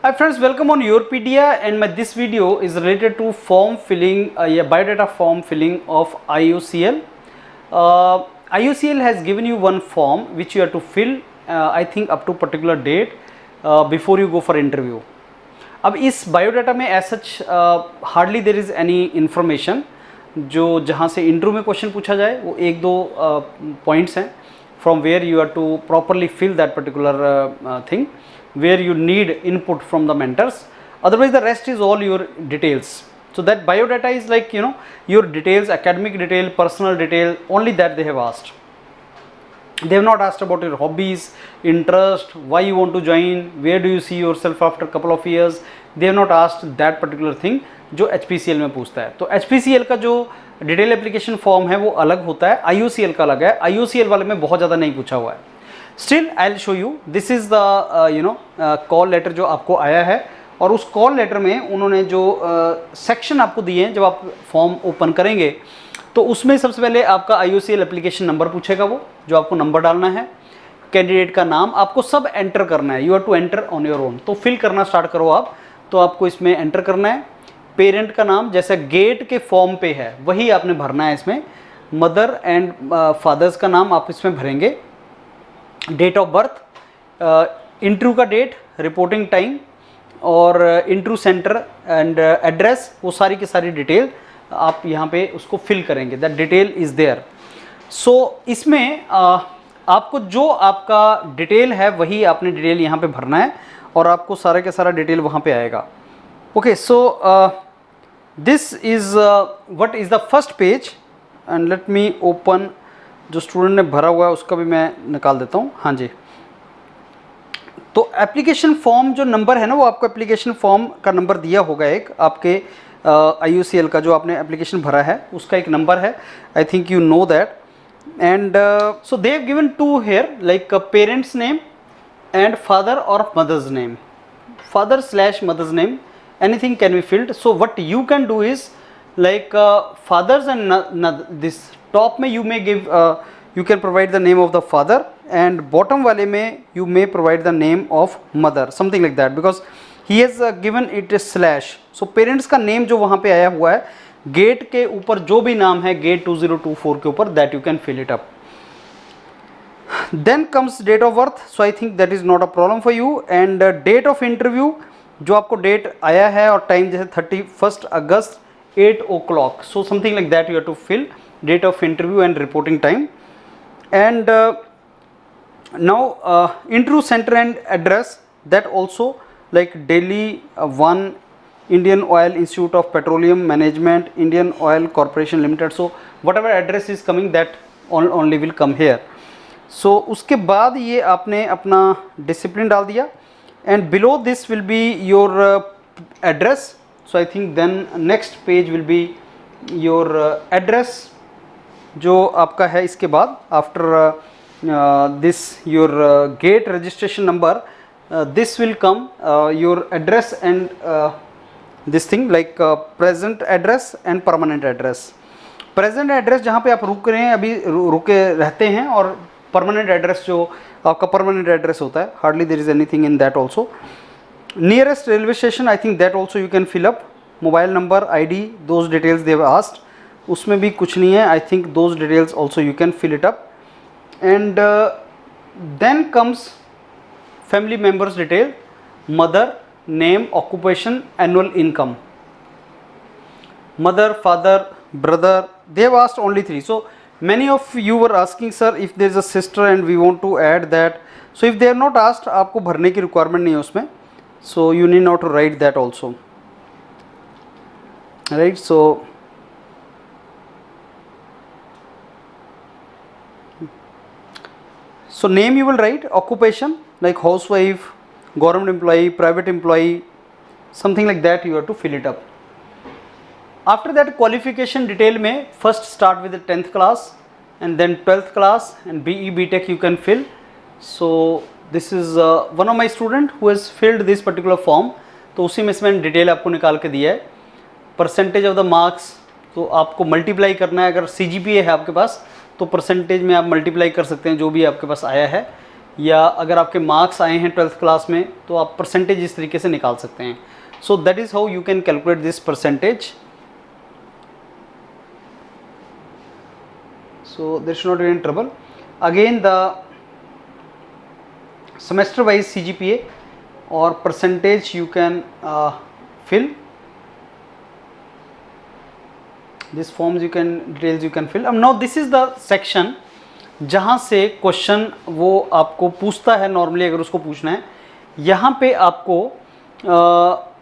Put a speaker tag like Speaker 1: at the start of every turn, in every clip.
Speaker 1: Hi friends, welcome on Yourpedia, and this video is related to form filling, biodata form filling of IUCL. IUCL has given you one form which you have to fill, I think up to particular date before you go for interview. अब इस biodata में as such hardly there is any information जो जहाँ से interview में question पूछा जाए, वो एक दो पॉइंट्स हैं from where you have to properly fill that particular thing where you need input from the mentors. Otherwise the rest is all your details. So that biodata is like, you know, your details, academic detail, personal detail, only that they have asked. They have not asked about your hobbies, interest, why you want to join, where do you see yourself after a couple of years. They have not asked that particular thing जो HPCL में पूछता है. तो HPCL का जो detail application form है वो अलग होता है, IUCL का अलग है. IUCL वाले में बहुत ज़्यादा नहीं पूछा हुआ है. Still I will show you, this is the call letter जो आपको आया है, और उस कॉल लेटर में उन्होंने जो सेक्शन आपको दिए हैं जब आप फॉर्म ओपन करेंगे तो उसमें सबसे पहले आपका IUCL एप्लीकेशन नंबर पूछेगा, वो जो आपको नंबर डालना है, कैंडिडेट का नाम आपको सब एंटर करना है. You have to enter on your own. तो फिल करना स्टार्ट करो आप, तो आपको इसमें एंटर करना है. पेरेंट का नाम जैसे गेट के फॉर्म पे है वही आपने भरना है इसमें. मदर एंड फादर्स का नाम आप इसमें भरेंगे. डेट ऑफ बर्थ, इंटरव्यू का डेट, रिपोर्टिंग टाइम और इंटरव्यू सेंटर एंड एड्रेस, वो सारी की सारी डिटेल आप यहाँ पे उसको फिल करेंगे. That detail is there. So इसमें आपको जो आपका डिटेल है वही आपने डिटेल यहाँ पे भरना है और आपको सारा का सारा डिटेल वहाँ पे आएगा. Okay, so this is what is the first page, and let me open. जो स्टूडेंट ने भरा हुआ है उसका भी मैं निकाल देता हूँ. हाँ जी, तो एप्लीकेशन फॉर्म जो नंबर है ना, वो आपको एप्लीकेशन फॉर्म का नंबर दिया होगा एक आपके IUCL का जो आपने एप्लीकेशन भरा है उसका एक नंबर है. I think you know that. And so they have given to here, like parents name and father और mother's name. Father / mother's name, anything can be filled. So what you can do is like father's and this top में you may give you can provide the name of the father, and bottom वाले में you may provide the name of mother, something like that, because he has given it a slash. so parents का name जो वहाँ पे आया हुआ है gate के ऊपर जो भी नाम है गेट 2024 के ऊपर, that you can fill it up. then comes date of birth, so I think that is not a problem for you. and date of interview जो आपको डेट आया है और टाइम जैसे 31 अगस्त 8 o'clock, so something like that you have to fill. Date of interview and reporting time. And now interview center and address, that also like Delhi 1, Indian Oil Institute of Petroleum Management, Indian Oil Corporation Limited. So whatever address is coming, that only will come here. So उसके बाद ये आपने अपना discipline डाल दिया, and below this will be your address. So I think then next page will be your address जो आपका है. इसके बाद after this your get registration number, this will come your address and this thing like present address and permanent address. Present address जहाँ पे आप रुक रहे हैं, अभी रुके रहते हैं, और परमानेंट एड्रेस जो आपका परमानेंट एड्रेस होता है, hardly there is anything in that also. Nearest railway station, I think that also you can fill up. Mobile number, ID, those details they have asked, उसमें भी कुछ नहीं है. I think those details also you can fill it up. And then comes family members detail, mother name, occupation, annual income. Mother, father, brother, they have asked only 3. So many of you were asking sir if there is a sister and we want to add that. So if they are not asked, आपको भरने की requirement नहीं है उसमें. So you need not to write that also, right. So so name you will write, occupation like housewife, government employee, private employee, something like that you have to fill it up. After that qualification detail में first start with the 10th class and then 12th class and BE BTech you can fill. So this is one of my student who has filled this particular form. तो उसी में मैंने detail आपको निकाल के दिया है. परसेंटेज ऑफ द मार्क्स तो आपको मल्टीप्लाई करना है. अगर CGPA है आपके पास तो परसेंटेज में आप मल्टीप्लाई कर सकते हैं जो भी आपके पास आया है. या अगर आपके मार्क्स आए हैं 12th क्लास में तो आप परसेंटेज इस तरीके से निकाल सकते हैं. So that is how you can calculate this percentage. So there should not be any trouble. Again the semester wise CGPA or percentage you can fill. These forms you can, details you can fill. Now this is the section जहाँ से question वो आपको पूछता है normally, अगर उसको पूछना है. यहाँ पे आपको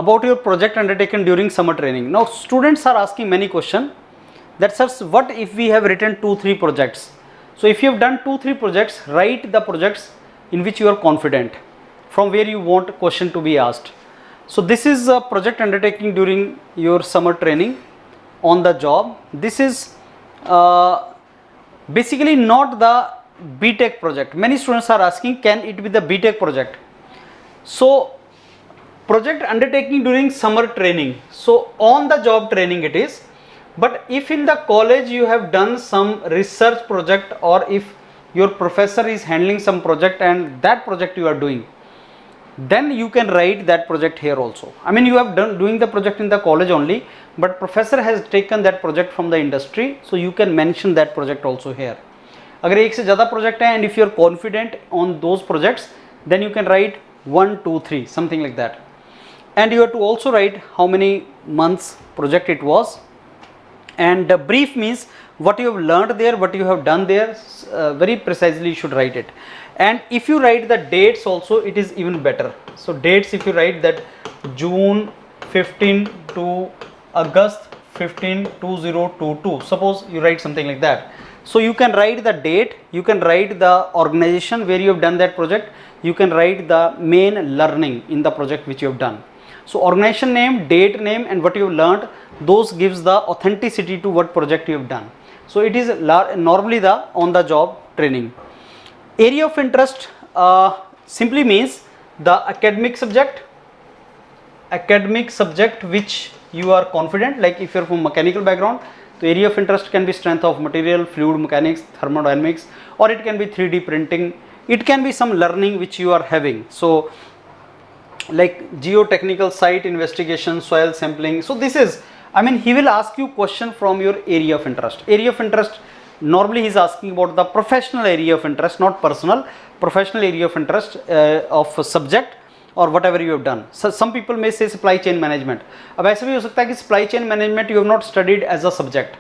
Speaker 1: about your project undertaken during summer training. Now students are asking many question that says what if we have written 2-3 projects. So if you have done 2-3 projects, write the projects in which you are confident, from where you want question to be asked. So this is a project undertaking during your summer training on the job. This is basically not the BTech project. Many students are asking, can it be the BTech project? So project undertaking during summer training, so on the job training it is. But if in the college you have done some research project, or if your professor is handling some project and that project you are doing, then you can write that project here also. I mean, you have done doing the project in the college only, but professor has taken that project from the industry, so you can mention that project also here. अगर एक से ज़्यादा project है and if you are confident on those projects, then you can write 1, 2, 3, something like that. And you have to also write how many months project it was. And brief means what you have learned there, what you have done there, very precisely you should write it. And if you write the dates also, it is even better. So dates, if you write that June 15 to August 15 2022, suppose you write something like that. So you can write the date, you can write the organization where you have done that project, you can write the main learning in the project which you have done. So organization name, date name, and what you have learned, those gives the authenticity to what project you have done. So it is normally the on the job training. Area of interest simply means the academic subject which you are confident. Like if you are from mechanical background, the area of interest can be strength of material, fluid mechanics, thermodynamics, or it can be 3D printing. It can be some learning which you are having. So like geotechnical site investigation, soil sampling. So this is, I mean, he will ask you question from your area of interest. Area of interest, normally he is asking about the professional area of interest, not personal. Professional area of interest of subject or whatever you have done. So some people may say supply chain management. अब ऐसा भी हो सकता है कि supply chain management you have not studied as a subject,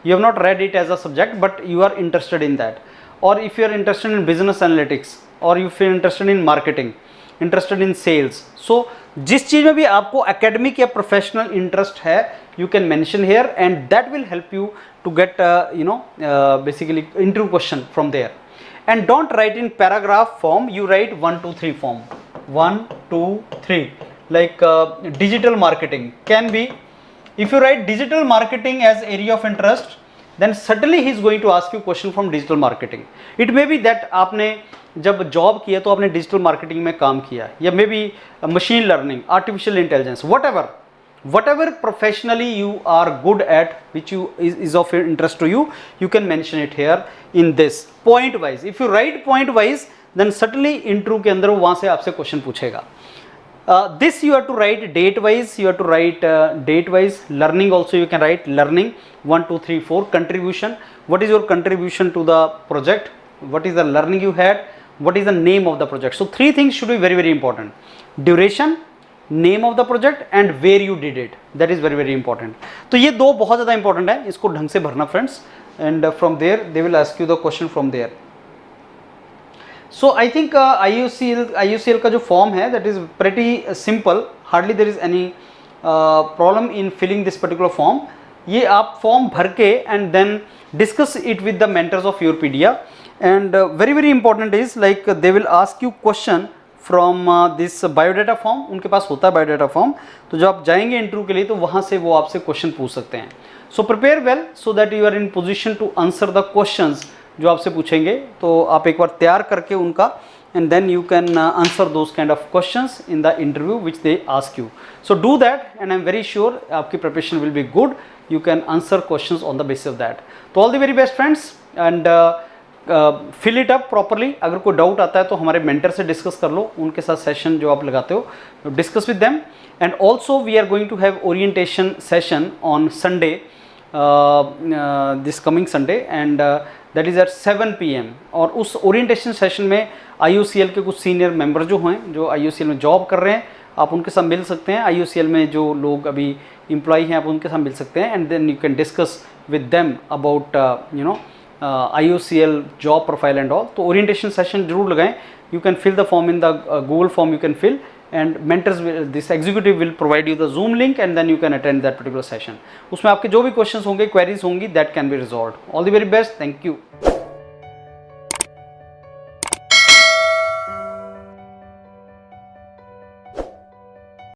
Speaker 1: you have not read it as a subject, but you are interested in that. Or if you are interested in business analytics, or if you are interested in marketing, interested in sales. So जिस चीज़ में भी आपको academic या professional interest है, you can mention here and that will help you to get basically interview question from there. And don't write in paragraph form, you write 1, 2, 3 form. 1, 2, 3 like digital marketing can be, if you write digital marketing as area of interest, then certainly he is going to ask you question from digital marketing. It may be that आपने जब job किया तो आपने digital marketing में काम किया, या may be machine learning, artificial intelligence, whatever professionally you are good at, which you is of interest to you, you can mention it here in this point wise. If you write point wise, then certainly interview के अंदर वहाँ से आपसे question पूछेगा. This you have to write date wise, you have to write date wise. Learning also you can write learning 1, 2, 3, 4. Contribution, what is your contribution to the project, what is the learning you had, what is the name of the project. So 3 things should be very, very important. Duration, name of the project, and where you did it. That is very, very important. तो ये 2 बहुत ज़्यादा important है, इसको ढंग से भरना friends, and from there they will ask you the question from there. So I think IUCL का जो form है, that is pretty simple. Hardly there is any problem in filling this particular form. ये आप form भर के and then discuss it with the mentors of Yourpedia. And very, very important is like they will ask you question from this biodata form. उनके पास होता है biodata form, तो जब आप जाएंगे इंटरव्यू के लिए तो वहाँ से वो आपसे क्वेश्चन पूछ सकते हैं. So prepare well so that you are in position to answer the questions जो आपसे पूछेंगे. तो आप एक बार तैयार करके उनका, and then you can answer those kind of questions in the interview which they ask you. So do that, and I am very sure आपकी preparation will be good. You can answer questions on the basis of that. So all the very best friends, and fill it up properly. अगर कोई doubt आता है तो हमारे mentor से discuss कर लो, उनके साथ सेशन जो आप लगाते हो discuss with them. And also we are going to have orientation session on Sunday, this coming Sunday, and that is at 7 PM। और उस ओरिएंटेशन सेशन में IOCL के कुछ सीनियर मेंबर जो हैं, जो IOCL में जॉब कर रहे हैं, आप उनके साथ मिल सकते हैं। IOCL में जो लोग अभी एम्प्लॉय हैं आप उनके साथ मिल सकते हैं, and then you can discuss with them about you know IOCL job profile and all. तो ओरिएंटेशन सेशन जरूर लगाएं। You can fill the form in the Google form, you can fill, and mentors will, this executive will provide you the Zoom link, and then you can attend that particular session. उसमें आपके जो भी questions होंगे, queries होंगी, that can be resolved. All the very best. Thank you.